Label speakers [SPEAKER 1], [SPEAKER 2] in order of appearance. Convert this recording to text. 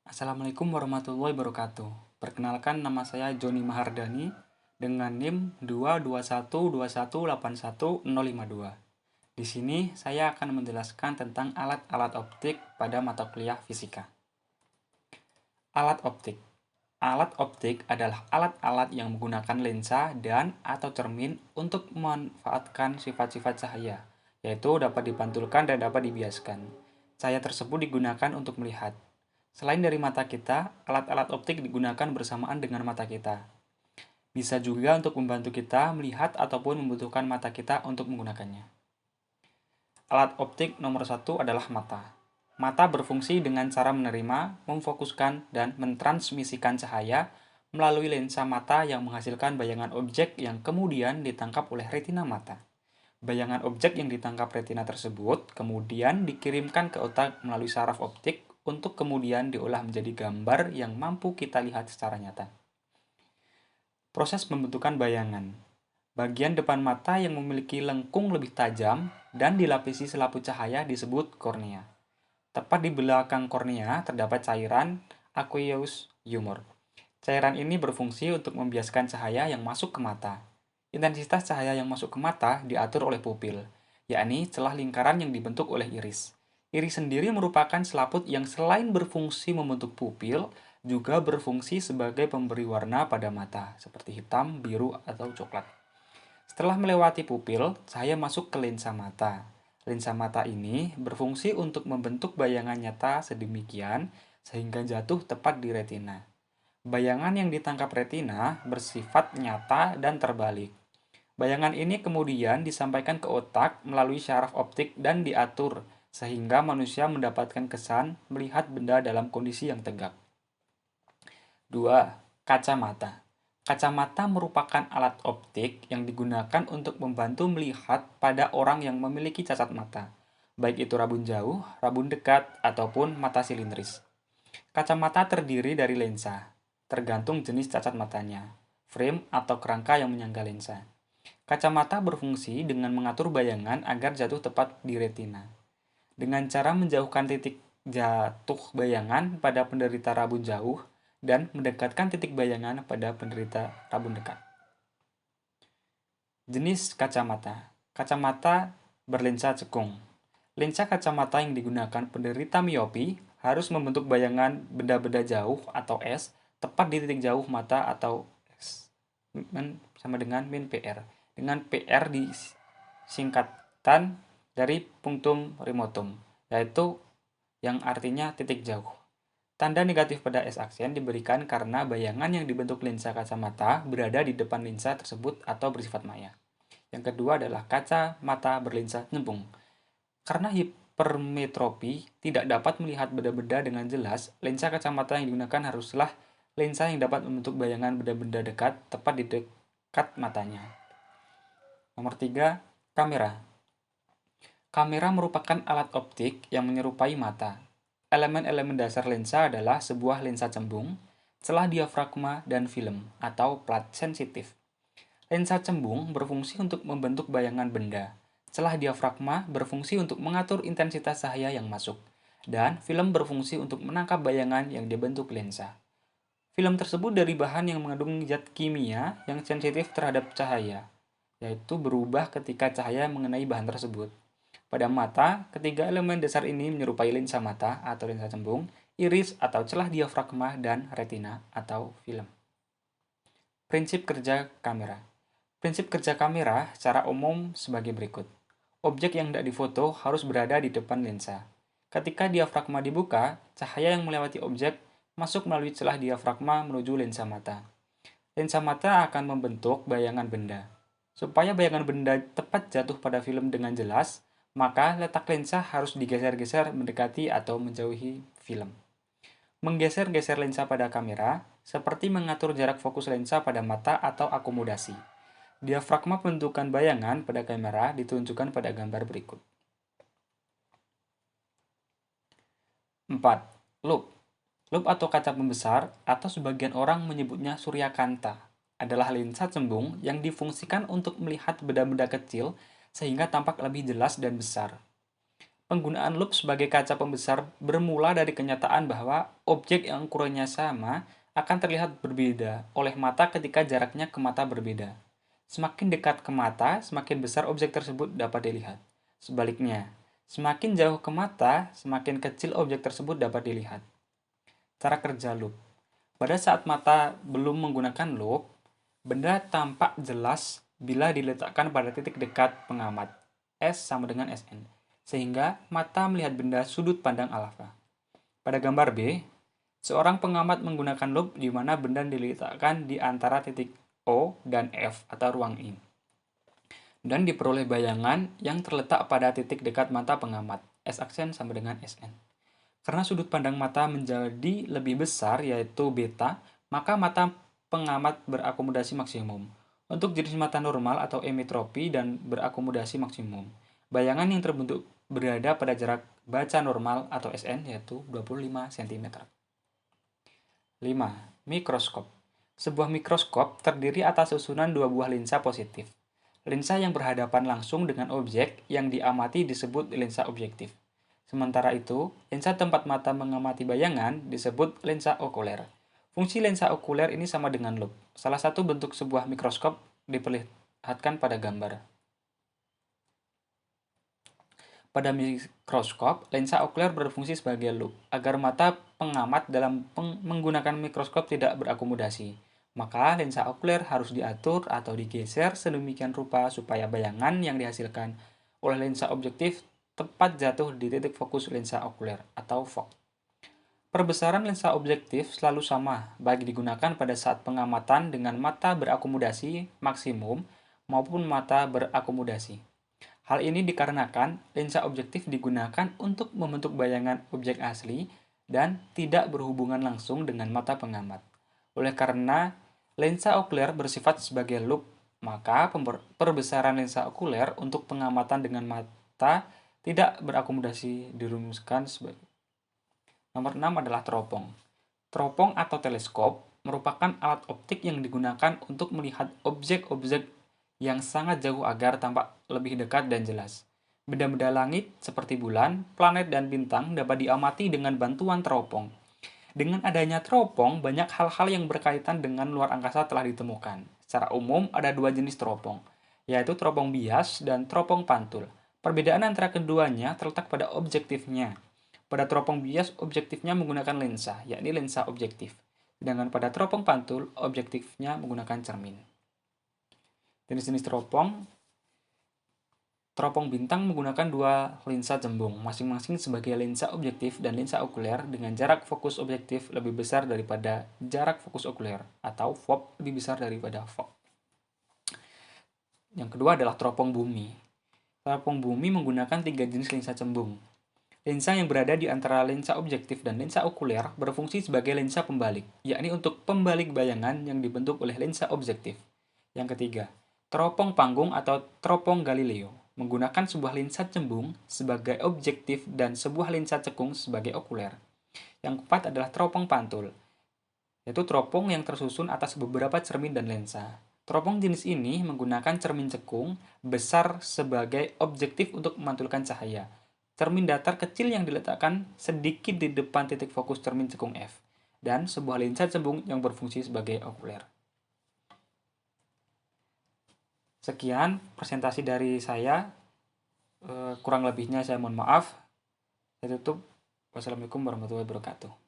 [SPEAKER 1] Assalamualaikum warahmatullahi wabarakatuh. Perkenalkan, nama saya Joni Mahardani dengan NIM 22121811052. Di sini saya akan menjelaskan tentang alat-alat optik pada mata kuliah fisika. Alat optik. Alat optik adalah alat-alat yang menggunakan lensa dan atau cermin untuk memanfaatkan sifat-sifat cahaya, yaitu dapat dipantulkan dan dapat dibiaskan. Cahaya tersebut digunakan untuk melihat. Selain dari mata kita, alat-alat optik digunakan bersamaan dengan mata kita. Bisa juga untuk membantu kita melihat ataupun membutuhkan mata kita untuk menggunakannya. Alat optik nomor satu adalah mata. Mata berfungsi dengan cara menerima, memfokuskan, dan mentransmisikan cahaya melalui lensa mata yang menghasilkan bayangan objek yang kemudian ditangkap oleh retina mata. Bayangan objek yang ditangkap retina tersebut kemudian dikirimkan ke otak melalui saraf optik untuk kemudian diolah menjadi gambar yang mampu kita lihat secara nyata. Proses pembentukan bayangan. Bagian depan mata yang memiliki lengkung lebih tajam dan dilapisi selaput cahaya disebut kornea. Tepat di belakang kornea terdapat cairan aqueous humor. Cairan ini berfungsi untuk membiaskan cahaya yang masuk ke mata. Intensitas cahaya yang masuk ke mata diatur oleh pupil, yakni celah lingkaran yang dibentuk oleh iris. Iris sendiri merupakan selaput yang selain berfungsi membentuk pupil, juga berfungsi sebagai pemberi warna pada mata, seperti hitam, biru, atau coklat. Setelah melewati pupil, cahaya masuk ke lensa mata. Lensa mata ini berfungsi untuk membentuk bayangan nyata sedemikian sehingga jatuh tepat di retina. Bayangan yang ditangkap retina bersifat nyata dan terbalik. Bayangan ini kemudian disampaikan ke otak melalui syaraf optik dan diatur sehingga manusia mendapatkan kesan melihat benda dalam kondisi yang tegak. 2. Kacamata. Kacamata merupakan alat optik yang digunakan untuk membantu melihat pada orang yang memiliki cacat mata, baik itu rabun jauh, rabun dekat, ataupun mata silindris. Kacamata terdiri dari lensa, tergantung jenis cacat matanya, frame atau kerangka yang menyangga lensa. Kacamata berfungsi dengan mengatur bayangan agar jatuh tepat di retina. Dengan cara menjauhkan titik jatuh bayangan pada penderita rabun jauh dan mendekatkan titik bayangan pada penderita rabun dekat. Jenis kacamata. Kacamata berlensa cekung. Lensa kacamata yang digunakan penderita miopi harus membentuk bayangan benda-benda jauh atau S tepat di titik jauh mata atau S sama dengan min PR. Dengan PR disingkatan dari punctum remotum, yaitu yang artinya titik jauh. Tanda negatif pada S aksen diberikan karena bayangan yang dibentuk lensa kacamata berada di depan lensa tersebut atau bersifat maya. Yang kedua adalah kacamata berlensa cembung. Karena hipermetropi tidak dapat melihat benda-benda dengan jelas, lensa kacamata yang digunakan haruslah lensa yang dapat membentuk bayangan benda-benda dekat tepat di dekat matanya. Nomor 3, kamera. Kamera merupakan alat optik yang menyerupai mata. Elemen-elemen dasar lensa adalah sebuah lensa cembung, celah diafragma, dan film atau plat sensitif. Lensa cembung berfungsi untuk membentuk bayangan benda. Celah diafragma berfungsi untuk mengatur intensitas cahaya yang masuk, dan film berfungsi untuk menangkap bayangan yang dibentuk lensa. Film tersebut dari bahan yang mengandung zat kimia yang sensitif terhadap cahaya, yaitu berubah ketika cahaya mengenai bahan tersebut. Pada mata, ketiga elemen dasar ini menyerupai lensa mata atau lensa cembung, iris atau celah diafragma, dan retina atau film. Prinsip kerja kamera. Prinsip kerja kamera secara umum sebagai berikut. Objek yang hendak difoto harus berada di depan lensa. Ketika diafragma dibuka, cahaya yang melewati objek masuk melalui celah diafragma menuju lensa mata. Lensa mata akan membentuk bayangan benda. Supaya bayangan benda tepat jatuh pada film dengan jelas, maka letak lensa harus digeser-geser mendekati atau menjauhi film. Menggeser-geser lensa pada kamera seperti mengatur jarak fokus lensa pada mata atau akomodasi. Diafragma pembentukan bayangan pada kamera ditunjukkan pada gambar berikut. 4. Loop. Loop atau kaca pembesar atau sebagian orang menyebutnya suryakanta adalah lensa cembung yang difungsikan untuk melihat benda-benda kecil sehingga tampak lebih jelas dan besar. Penggunaan lup sebagai kaca pembesar bermula dari kenyataan bahwa objek yang ukurannya sama akan terlihat berbeda oleh mata ketika jaraknya ke mata berbeda. Semakin dekat ke mata, semakin besar objek tersebut dapat dilihat. Sebaliknya, semakin jauh ke mata, semakin kecil objek tersebut dapat dilihat. Cara kerja lup. Pada saat mata belum menggunakan lup, benda tampak jelas bila diletakkan pada titik dekat pengamat, S sama dengan Sn, sehingga mata melihat benda sudut pandang alfa. Pada gambar B, seorang pengamat menggunakan lup di mana benda diletakkan di antara titik O dan F atau ruang I, dan diperoleh bayangan yang terletak pada titik dekat mata pengamat, S aksen sama dengan Sn. Karena sudut pandang mata menjadi lebih besar, yaitu beta, maka mata pengamat berakomodasi maksimum. Untuk jenis mata normal atau emetropi dan berakomodasi maksimum, bayangan yang terbentuk berada pada jarak baca normal atau SN yaitu 25 cm. 5. Mikroskop. Sebuah mikroskop terdiri atas susunan dua buah lensa positif. Lensa yang berhadapan langsung dengan objek yang diamati disebut lensa objektif. Sementara itu, lensa tempat mata mengamati bayangan disebut lensa okuler. Fungsi lensa okuler ini sama dengan lup. Salah satu bentuk sebuah mikroskop diperlihatkan pada gambar. Pada mikroskop, lensa okuler berfungsi sebagai lup, agar mata pengamat dalam menggunakan mikroskop tidak berakomodasi. Maka lensa okuler harus diatur atau digeser sedemikian rupa supaya bayangan yang dihasilkan oleh lensa objektif tepat jatuh di titik fokus lensa okuler atau fok. Perbesaran lensa objektif selalu sama, baik digunakan pada saat pengamatan dengan mata berakomodasi maksimum maupun mata berakomodasi. Hal ini dikarenakan lensa objektif digunakan untuk membentuk bayangan objek asli dan tidak berhubungan langsung dengan mata pengamat. Oleh karena lensa okuler bersifat sebagai lup, maka perbesaran lensa okuler untuk pengamatan dengan mata tidak berakomodasi dirumuskan sebagai. Nomor 6 adalah teropong. Teropong atau teleskop merupakan alat optik yang digunakan untuk melihat objek-objek yang sangat jauh agar tampak lebih dekat dan jelas. Benda-benda langit seperti bulan, planet, dan bintang dapat diamati dengan bantuan teropong. Dengan adanya teropong, banyak hal-hal yang berkaitan dengan luar angkasa telah ditemukan. Secara umum, ada dua jenis teropong, yaitu teropong bias dan teropong pantul. Perbedaan antara keduanya terletak pada objektifnya. Pada teropong bias, objektifnya menggunakan lensa, yakni lensa objektif. Sedangkan pada teropong pantul, objektifnya menggunakan cermin. Jenis-jenis teropong. Teropong bintang menggunakan dua lensa cembung, masing-masing sebagai lensa objektif dan lensa okuler dengan jarak fokus objektif lebih besar daripada jarak fokus okuler, atau FOB lebih besar daripada FOB. Yang kedua adalah teropong bumi. Teropong bumi menggunakan tiga jenis lensa cembung. Lensa yang berada di antara lensa objektif dan lensa okuler berfungsi sebagai lensa pembalik, yakni untuk pembalik bayangan yang dibentuk oleh lensa objektif. Yang ketiga, teropong panggung atau teropong Galileo menggunakan sebuah lensa cembung sebagai objektif dan sebuah lensa cekung sebagai okuler. Yang keempat adalah teropong pantul, yaitu teropong yang tersusun atas beberapa cermin dan lensa. Teropong jenis ini menggunakan cermin cekung besar sebagai objektif untuk memantulkan cahaya. Cermin datar kecil yang diletakkan sedikit di depan titik fokus cermin cekung F, dan sebuah lensa cembung yang berfungsi sebagai okuler. Sekian presentasi dari saya. Kurang lebihnya saya mohon maaf. Saya tutup. Wassalamualaikum warahmatullahi wabarakatuh.